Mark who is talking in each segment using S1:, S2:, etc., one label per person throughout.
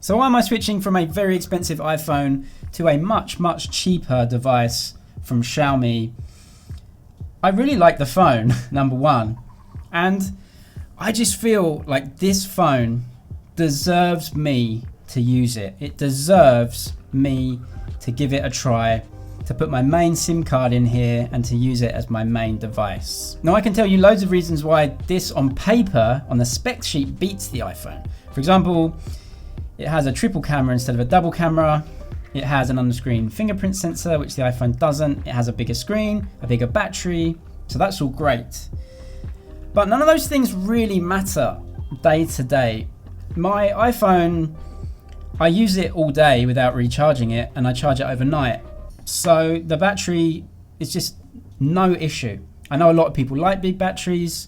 S1: So why am I switching from a very expensive iPhone to a much, much cheaper device from Xiaomi? I really like the phone, number one, and I just feel like this phone deserves me to use it. It deserves me to give it a try, to put my main SIM card in here and to use it as my main device. Now I can tell you loads of reasons why this on paper, on the spec sheet, beats the iPhone. For example, it has a triple camera instead of a double camera. It has an under-screen fingerprint sensor, which the iPhone doesn't. It has a bigger screen, a bigger battery, so that's all great. But none of those things really matter day to day. My iPhone, I use it all day without recharging it, and I charge it overnight. So the battery is just no issue. I know a lot of people like big batteries,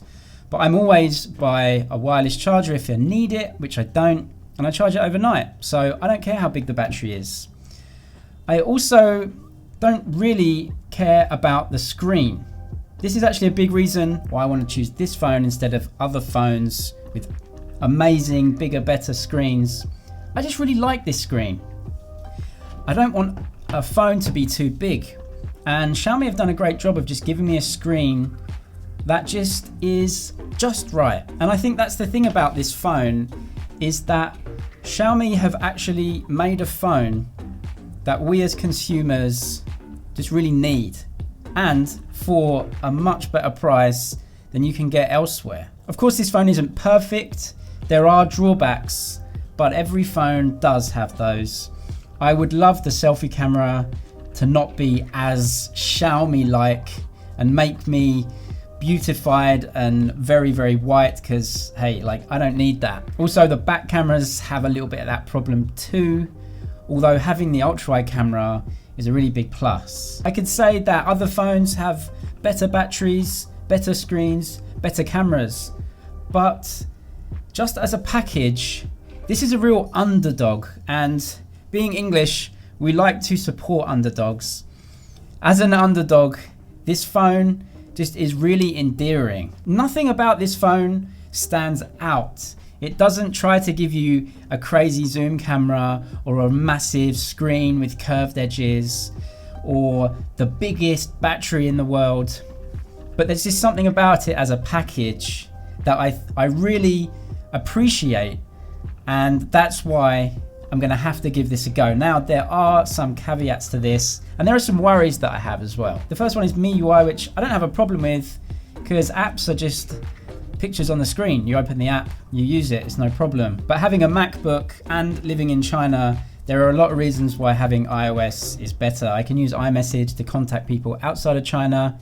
S1: but I'm always by a wireless charger if I need it, which I don't, and I charge it overnight. So I don't care how big the battery is. I also don't really care about the screen. This is actually a big reason why I want to choose this phone instead of other phones with amazing, bigger, better screens. I just really like this screen. I don't want a phone to be too big, and Xiaomi have done a great job of just giving me a screen that just is just right. And I think that's the thing about this phone, is that Xiaomi have actually made a phone that we as consumers just really need, and for a much better price than you can get elsewhere. Of course, this phone isn't perfect. There are drawbacks, but every phone does have those. I would love the selfie camera to not be as Xiaomi-like and make me beautified and very, very white, because hey, like, I don't need that. Also, the back cameras have a little bit of that problem too, although having the ultra-wide camera is a really big plus. I could say that other phones have better batteries, better screens, better cameras, but just as a package, this is a real underdog, and being English, we like to support underdogs. As an underdog, this phone just is really endearing. Nothing about this phone stands out. It doesn't try to give you a crazy zoom camera or a massive screen with curved edges or the biggest battery in the world. But there's just something about it as a package that I really appreciate, and that's why I'm gonna have to give this a go. Now, there are some caveats to this, and there are some worries that I have as well. The first one is MIUI, which I don't have a problem with, because apps are just pictures on the screen. You open the app, you use it, it's no problem. But having a MacBook and living in China, there are a lot of reasons why having iOS is better. I can use iMessage to contact people outside of China,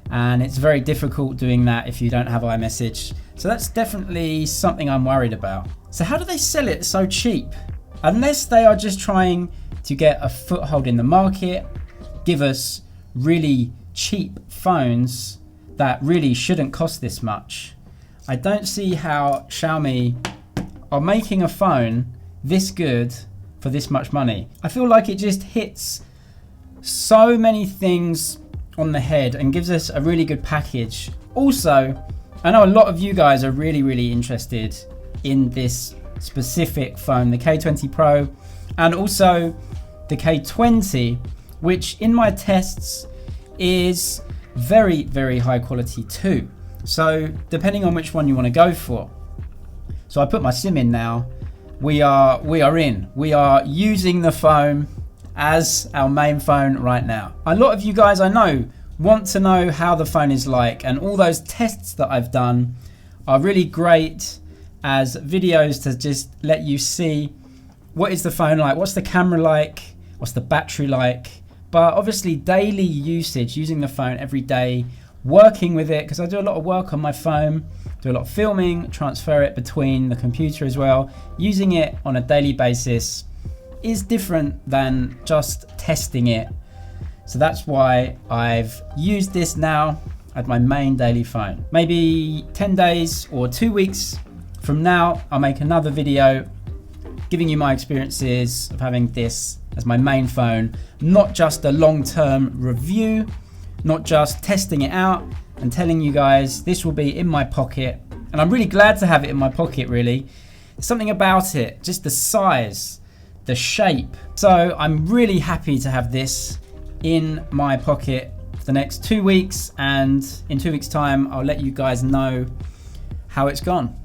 S1: and it's very difficult doing that if you don't have iMessage. So that's definitely something I'm worried about. So how do they sell it so cheap? Unless they are just trying to get a foothold in the market, give us really cheap phones that really shouldn't cost this much, I don't see how Xiaomi are making a phone this good for this much money. I feel like it just hits so many things on the head and gives us a really good package. Also, I know a lot of you guys are really, really interested in this specific phone, the K20 Pro, and also the K20, which in my tests is very, very high quality too. So depending on which one you want to go for. So I put my SIM in now. We are using the phone as our main phone right now. A lot of you guys I know want to know how the phone is like, and all those tests that I've done are really great as videos to just let you see what is the phone like, what's the camera like, what's the battery like. But obviously daily usage, using the phone every day, working with it, because I do a lot of work on my phone, do a lot of filming, transfer it between the computer as well. Using it on a daily basis is different than just testing it. So that's why I've used this now as my main daily phone. Maybe 10 days or 2 weeks from now, I'll make another video giving you my experiences of having this as my main phone, not just a long-term review, not just testing it out and telling you guys this will be in my pocket. And I'm really glad to have it in my pocket, really, Something about it, just the size, the shape. So I'm really happy to have this in my pocket for the next 2 weeks, and in 2 weeks' time I'll let you guys know how it's gone.